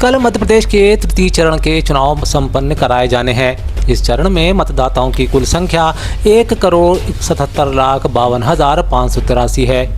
कल मध्य प्रदेश के तृतीय चरण के चुनाव संपन्न कराए जाने हैं। इस चरण में मतदाताओं की कुल संख्या 1,77,52,583 है।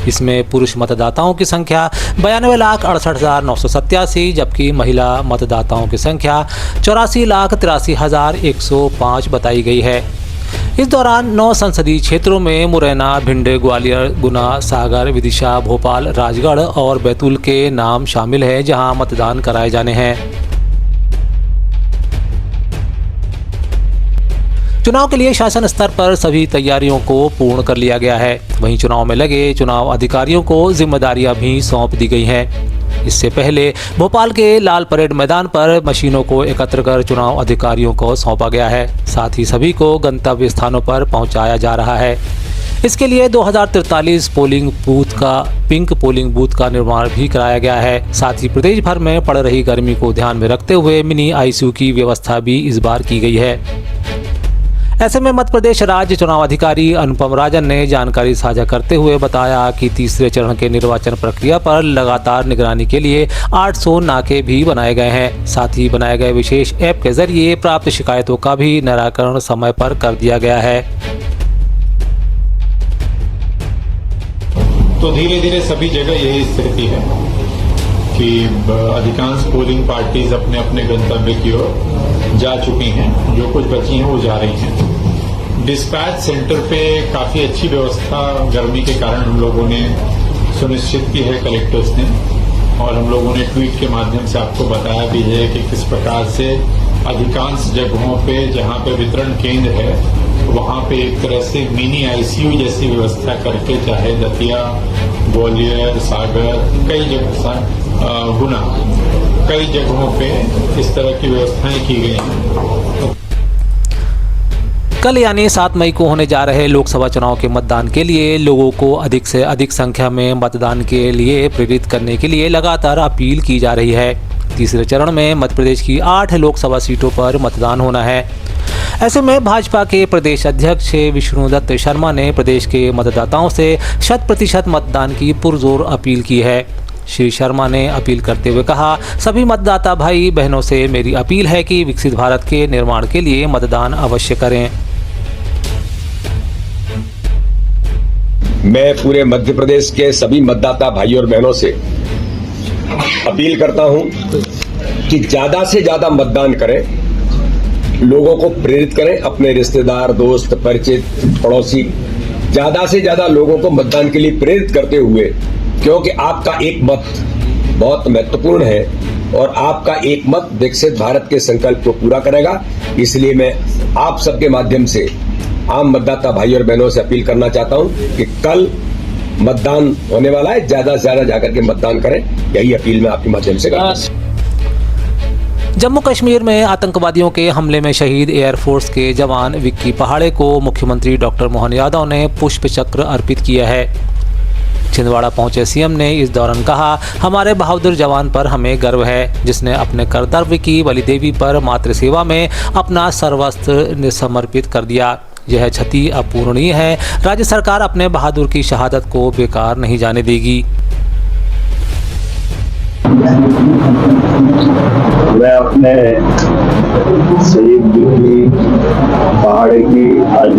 इसमें पुरुष मतदाताओं की संख्या 92,68,987, जबकि महिला मतदाताओं की संख्या 84,83,105 बताई गई है। इस दौरान 9 संसदीय क्षेत्रों में मुरैना, भिंड, ग्वालियर, गुना, सागर, विदिशा, भोपाल, राजगढ़ और बैतूल के नाम शामिल हैं, जहां मतदान कराए जाने हैं। चुनाव के लिए शासन स्तर पर सभी तैयारियों को पूर्ण कर लिया गया है। वहीं चुनाव में लगे चुनाव अधिकारियों को जिम्मेदारियां भी सौंप दी गई हैं। इससे पहले भोपाल के लाल परेड मैदान पर मशीनों को एकत्र कर चुनाव अधिकारियों को सौंपा गया है। साथ ही सभी को गंतव्य स्थानों पर पहुंचाया जा रहा है। इसके लिए 2043 पोलिंग बूथ का पिंक पोलिंग बूथ का निर्माण भी कराया गया है। साथ ही प्रदेश भर में पड़ रही गर्मी को ध्यान में रखते हुए मिनी ICU की व्यवस्था भी इस बार की गई है। ऐसे में मध्य प्रदेश राज्य चुनाव अधिकारी अनुपम राजन ने जानकारी साझा करते हुए बताया कि तीसरे चरण के निर्वाचन प्रक्रिया पर लगातार निगरानी के लिए 800 नाके भी बनाए गए हैं। साथ ही बनाए गए विशेष ऐप के जरिए प्राप्त शिकायतों का भी निराकरण समय पर कर दिया गया है। तो धीरे धीरे सभी जगह यही स्थिति है कि अधिकांश पोलिंग पार्टीज अपने अपने गंतव्य की ओर जा चुकी हैं। जो कुछ बची हैं वो जा रही हैं। डिस्पैच सेंटर पे काफी अच्छी व्यवस्था गर्मी के कारण हम लोगों ने सुनिश्चित की है कलेक्टर्स ने, और हम लोगों ने ट्वीट के माध्यम से आपको बताया भी है कि किस प्रकार से अधिकांश जगहों पे जहां पे वितरण केंद्र है वहां पे एक तरह से मिनी ICU जैसी व्यवस्था करके, चाहे दतिया, ग्वालियर, सागर, कई जगह गुना, कई जगहों पे इस तरह की व्यवस्थाएं की गई हैं। कल यानी 7 मई को होने जा रहे लोकसभा चुनाव के मतदान के लिए लोगों को अधिक से अधिक संख्या में मतदान के लिए प्रेरित करने के लिए लगातार अपील की जा रही है। तीसरे चरण में मध्य प्रदेश की 8 लोकसभा सीटों पर मतदान होना है। ऐसे में भाजपा के प्रदेश अध्यक्ष विष्णुदत्त शर्मा ने प्रदेश के मतदाताओं से 100% मतदान की पुरजोर अपील की है। श्री शर्मा ने अपील करते हुए कहा, सभी मतदाता भाई बहनों से मेरी अपील है कि विकसित भारत के निर्माण के लिए मतदान अवश्य करें। मैं पूरे मध्य प्रदेश के सभी मतदाता भाई और बहनों से अपील करता हूं कि ज्यादा से ज्यादा मतदान करें, लोगों को प्रेरित करें, अपने रिश्तेदार, दोस्त, परिचित, पड़ोसी, ज्यादा से ज्यादा लोगों को मतदान के लिए प्रेरित करते हुए, क्योंकि आपका एक मत बहुत महत्वपूर्ण है और आपका एक मत विकसित भारत के संकल्प को पूरा करेगा। इसलिए मैं आप सबके माध्यम से आम मतदाता भाई और बहनों से अपील करना चाहता हूं कि कल मतदान होने वाला है, ज्यादा से ज्यादा जाकर के मतदान करें। यही अपील मैं आपके माध्यम से करता हूं। जम्मू कश्मीर में आतंकवादियों के हमले में शहीद एयरफोर्स के जवान विक्की पहाड़े को मुख्यमंत्री डॉक्टर मोहन यादव ने पुष्प चक्र अर्पित किया है। छिंदवाड़ा पहुंचे CM ने इस दौरान कहा, हमारे बहादुर जवान पर हमें गर्व है, जिसने अपने कर्तव्य की बलिदेवी पर मातृ सेवा में अपना सर्वस्व समर्पित कर दिया। यह क्षति अपूरणीय है। राज्य सरकार अपने बहादुर की शहादत को बेकार नहीं जाने देगी। मैं अपने शहीद विक्की पहाड़े की आज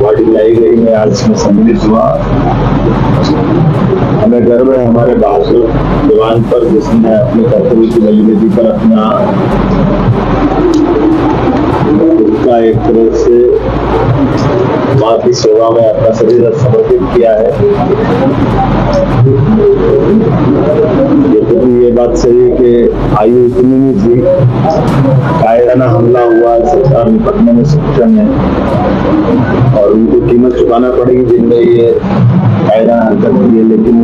बॉडी लाई गई में आज में सम्मिलित हुआ। हमें गर्व है हमारे बहादुर जवान पर, जिसने अपने कर्तव्य की बलिदेवी पर अपना उसका एक तरह से माँ की सेवा में अपना शरीर समर्पित किया है। ये बात सही है कि आयु इतनी नहीं थी, कायराना हमला हुआ, सरकार निपटने में सक्षम है और उनको कीमत चुकाना पड़ेगी जिनमें ये कायराना हरकत की है। लेकिन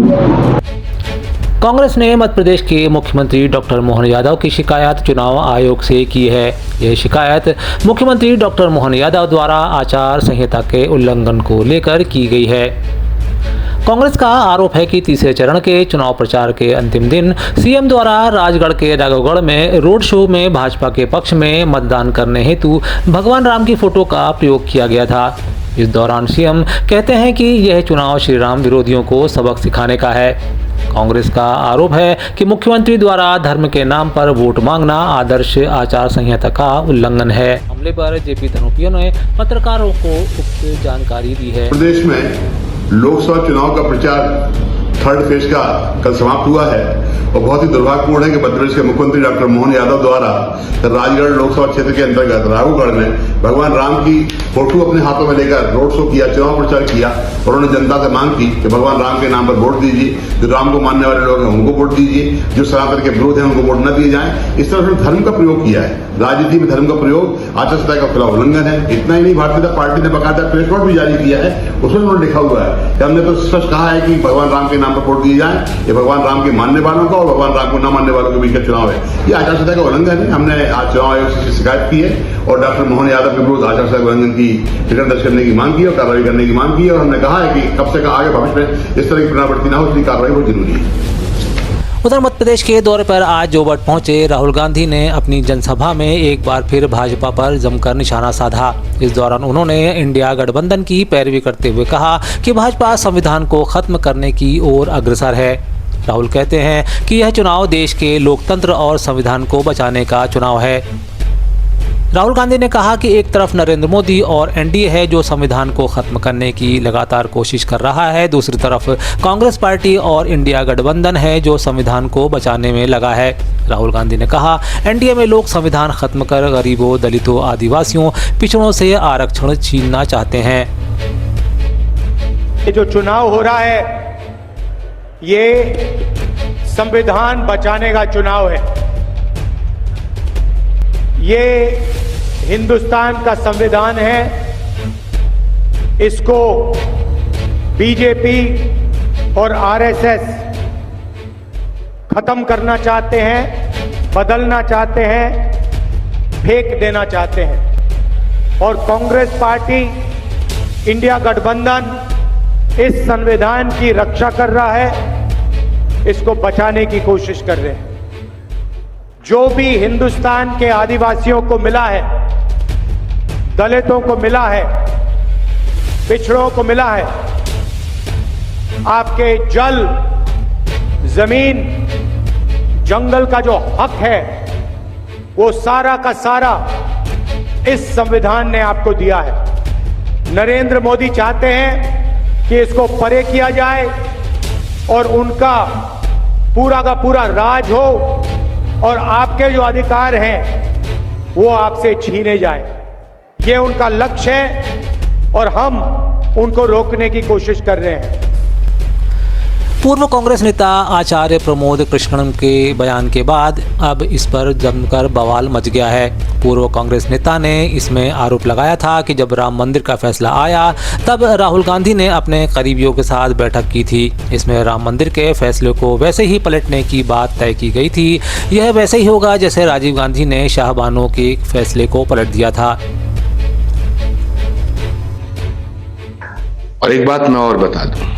कांग्रेस ने मध्य प्रदेश के मुख्यमंत्री डॉक्टर मोहन यादव की शिकायत चुनाव आयोग से की है। यह शिकायत मुख्यमंत्री डॉक्टर मोहन यादव द्वारा आचार संहिता के उल्लंघन को लेकर की गई है। कांग्रेस का आरोप है कि तीसरे चरण के चुनाव प्रचार के अंतिम दिन CM द्वारा राजगढ़ के राघवगढ़ में रोड शो में भाजपा के पक्ष में मतदान करने हेतु भगवान राम की फोटो का प्रयोग किया गया था। इस दौरान सीएम कहते हैं कि यह चुनाव श्री राम विरोधियों को सबक सिखाने का है। कांग्रेस का आरोप है कि मुख्यमंत्री द्वारा धर्म के नाम पर वोट मांगना आदर्श आचार संहिता का उल्लंघन है। मामले पर जेपी धनोपिया ने पत्रकारों को उक्त जानकारी दी है। प्रदेश में लोकसभा चुनाव का प्रचार थर्ड फेज का कल समाप्त हुआ है और बहुत ही दुर्भाग्यपूर्ण है कि मध्य प्रदेश के मुख्यमंत्री डॉक्टर मोहन यादव द्वारा राजगढ़ लोकसभा क्षेत्र के अंतर्गत राघवगढ़ में भगवान राम की फोटो अपने हाथों में लेकर रोड शो किया, चुनाव प्रचार किया और उन्होंने जनता से मांग की कि भगवान राम के नाम पर वोट दीजिए, जो राम को मानने वाले लोग हैं उनको वोट दीजिए, जो सनातन के विरोध हैं उनको वोट न दिए जाए। इस तरह से धर्म का प्रयोग किया है। राजनीति में धर्म का प्रयोग आचार संहिता का खिलाफ उल्लंघन है। इतना ही नहीं, भारतीय जनता पार्टी ने बकायदा प्रेस नोट भी जारी किया है, उसमें उन्होंने लिखा हुआ है कि हमने तो स्पष्ट कहा है कि भगवान राम के नाम पर वोट दिए जाए। ये भगवान राम के मानने वालों का और भगवान राम को न मानने वालों के बीच का चुनाव है। ये आचार संहिता का उल्लंघन है। हमने आज चुनाव आयोग से शिकायत की है और डॉक्टर मोहन यादव के विरुद्ध आचार संहिता उल्लंघन की रिटर्न दर्ज करने की मांग की और कार्रवाई करने की मांग की और हमने कहा है कि कब से आगे भविष्य में इस तरह की पुनरावृत्ति न हो, इसलिए कार्रवाई बहुत जरूरी है। उधर मध्य प्रदेश के दौरे पर आज जोबट पहुंचे राहुल गांधी ने अपनी जनसभा में एक बार फिर भाजपा पर जमकर निशाना साधा। इस दौरान उन्होंने इंडिया गठबंधन की पैरवी करते हुए कहा कि भाजपा संविधान को खत्म करने की ओर अग्रसर है। राहुल कहते हैं कि यह चुनाव देश के लोकतंत्र और संविधान को बचाने का चुनाव है। राहुल गांधी ने कहा कि एक तरफ नरेंद्र मोदी और एनडीए है जो संविधान को खत्म करने की लगातार कोशिश कर रहा है, दूसरी तरफ कांग्रेस पार्टी और इंडिया गठबंधन है जो संविधान को बचाने में लगा है। राहुल गांधी ने कहा, एनडीए में लोग संविधान खत्म कर गरीबों, दलितों, आदिवासियों, पिछड़ों से आरक्षण छीनना चाहते हैं। ये जो चुनाव हो रहा है ये संविधान बचाने का चुनाव है। ये हिंदुस्तान का संविधान है, इसको बीजेपी और आरएसएस खत्म करना चाहते हैं, बदलना चाहते हैं, फेंक देना चाहते हैं। और कांग्रेस पार्टी, इंडिया गठबंधन इस संविधान की रक्षा कर रहा है, इसको बचाने की कोशिश कर रहे हैं। जो भी हिंदुस्तान के आदिवासियों को मिला है, दलितों को मिला है, पिछड़ों को मिला है, आपके जल, जमीन, जंगल का जो हक है वो सारा का सारा इस संविधान ने आपको दिया है। नरेंद्र मोदी चाहते हैं कि इसको परे किया जाए और उनका पूरा का पूरा राज हो और आपके जो अधिकार हैं वो आपसे छीने जाए। ये उनका लक्ष्य है और हम उनको रोकने की कोशिश कर रहे हैं। पूर्व कांग्रेस नेता आचार्य प्रमोद कृष्णन के बयान के बाद अब इस पर जमकर बवाल मच गया है। पूर्व कांग्रेस नेता ने इसमें आरोप लगाया था कि जब राम मंदिर का फैसला आया तब राहुल गांधी ने अपने करीबियों के साथ बैठक की थी। इसमें राम मंदिर के फैसले को वैसे ही पलटने की बात तय की गई थी। यह वैसे ही होगा जैसे राजीव गांधी ने शाहबानो के फैसले को पलट दिया था। और एक बात मैं और बता दूं,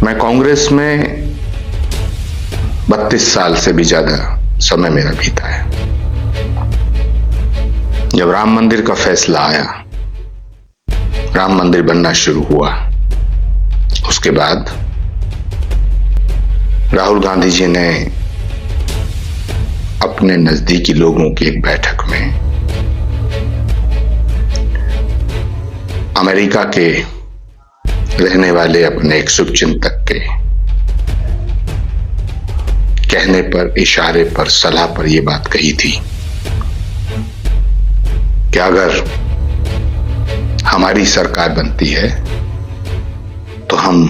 मैं कांग्रेस में 32 साल से भी ज्यादा समय मेरा बीता है। जब राम मंदिर का फैसला आया, राम मंदिर बनना शुरू हुआ, उसके बाद राहुल गांधी जी ने अपने नजदीकी लोगों की एक बैठक में अमेरिका के रहने वाले अपने एक शुभचिंतक के कहने पर, इशारे पर, सलाह पर यह बात कही थी कि अगर हमारी सरकार बनती है तो हम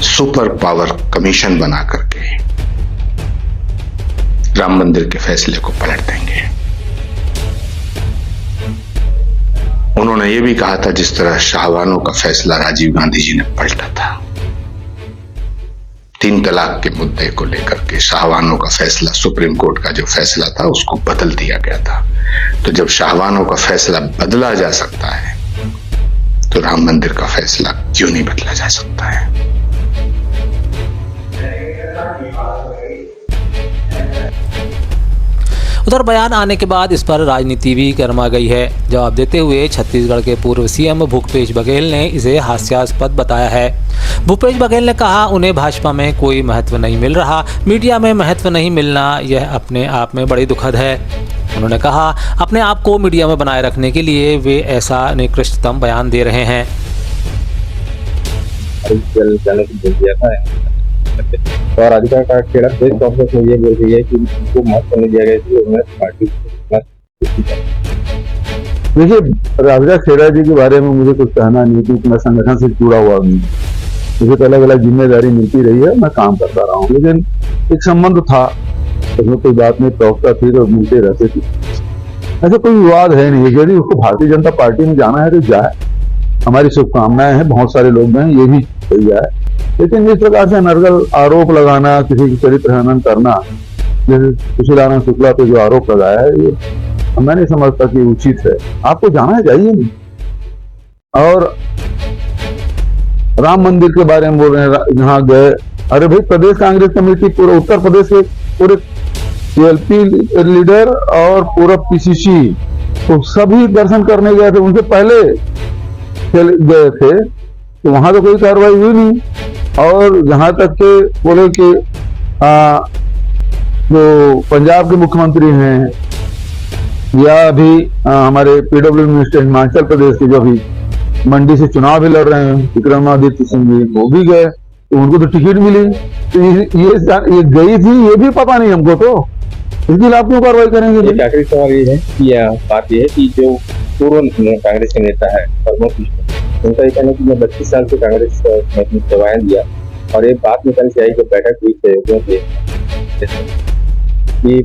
सुपर पावर कमीशन बना करके राम मंदिर के फैसले को पलट देंगे। उन्होंने यह भी कहा था जिस तरह शाहबानो का फैसला राजीव गांधी जी ने पलटा था। 3 तलाक के मुद्दे को लेकर के शाहबानो का फैसला, सुप्रीम कोर्ट का जो फैसला था उसको बदल दिया गया था। तो जब शाहबानो का फैसला बदला जा सकता है तो राम मंदिर का फैसला क्यों नहीं बदला जा सकता है। उधर बयान आने के बाद इस पर राजनीति भी गर्मा गई है। जवाब देते हुए छत्तीसगढ़ के पूर्व सीएम भूपेश बघेल ने इसे हास्यास्पद बताया है। भूपेश बघेल ने कहा, उन्हें भाजपा में कोई महत्व नहीं मिल रहा, मीडिया में महत्व नहीं मिलना यह अपने आप में बड़ी दुखद है। उन्होंने कहा, अपने आप को मीडिया में बनाए रखने के लिए वे ऐसा निकृष्टतम बयान दे रहे हैं। और अधिकार का खेड़ा प्रेस कॉन्फ्रेंस में ये बोल रही है कि उनको महत्व नहीं दिया गया, इसलिए उन्होंने पार्टी। देखिए, राधिका खेड़ा जी के बारे में मुझे कुछ कहना नहीं, क्योंकि मैं संगठन से जुड़ा हुआ नहीं, मुझे अलग अलग जिम्मेदारी मिलती रही है, मैं काम करता रहा हूँ, लेकिन एक संबंध था, उसमें कोई बात नहीं, प्रवक्ता थी तो मिलते रहते थे, ऐसा कोई विवाद है नहीं। यदि उसको भारतीय जनता पार्टी में जाना है तो जाए, हमारी शुभकामनाएं हैं, बहुत सारे लोग हैं, ये भी चल जाए। लेकिन जिस प्रकार से अनर्गल आरोप लगाना, किसी की चरित्र हनन करना, जैसे सुशीलानंद शुक्ला पे जो आरोप लगाया है, ये मैं नहीं समझता कि उचित है। आपको जाना है, जाइए नहीं। और राम मंदिर के बारे में बोल रहे हैं, जहां गए, अरे भाई, प्रदेश कांग्रेस कमेटी पूरे उत्तर प्रदेश के पूरे एलपी लीडर और पूरा पीसीसी तो सभी दर्शन करने गए थे, उनसे पहले गए थे, तो वहां तो कोई कार्रवाई हुई नहीं। और जहां तक के बोले कि जो पंजाब के मुख्यमंत्री हैं या अभी हमारे पीडब्ल्यू मिनिस्टर हिमाचल प्रदेश के जो अभी मंडी से चुनाव भी लड़ रहे हैं, विक्रमादित्य सिंह जी, वो भी गए, तो उनको तो टिकट मिली, तो ये गई थी, ये भी पता नहीं हमको, तो इसके खिलाफ क्यों कार्रवाई करेंगे? आखिरी सवाल ये है कि बात यह है कि जो पूर्व कांग्रेस के नेता है प्रमोद मिश्रा, उनका ये कहना है कि मैं 32 साल से कांग्रेस में सेवाएं दिया, और एक बात निकल के आई कि बैठक हुई सहयोगियों के कि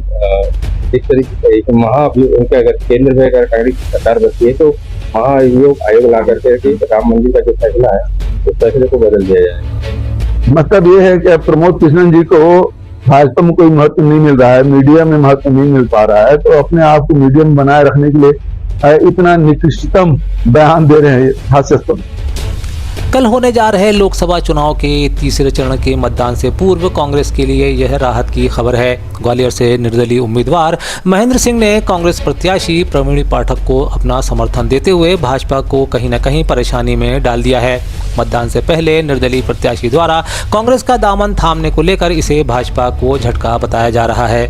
इस तरीके से एक उनका अगर केंद्र में अगर कांग्रेस की सरकार बचती है तो आयोग ला करके राम मंदिर का जो फैसला है उस फैसले को बदल दिया जाए। मतलब ये है कि प्रमोद कृष्णन जी को भाजपा में कोई महत्व नहीं मिल रहा है, मीडिया में महत्व नहीं मिल पा रहा है, तो अपने आप को मीडिया में बनाए रखने के लिए इतना निकृष्टतम बयान दे रहे हैं, हास्यास्पद। कल होने जा रहे लोकसभा चुनाव के तीसरे चरण के मतदान से पूर्व कांग्रेस के लिए यह राहत की खबर है। ग्वालियर से निर्दलीय उम्मीदवार महेंद्र सिंह ने कांग्रेस प्रत्याशी प्रवीण पाठक को अपना समर्थन देते हुए भाजपा को कहीं न कहीं परेशानी में डाल दिया है। मतदान से पहले निर्दलीय प्रत्याशी द्वारा कांग्रेस का दामन थामने को लेकर इसे भाजपा को झटका बताया जा रहा है।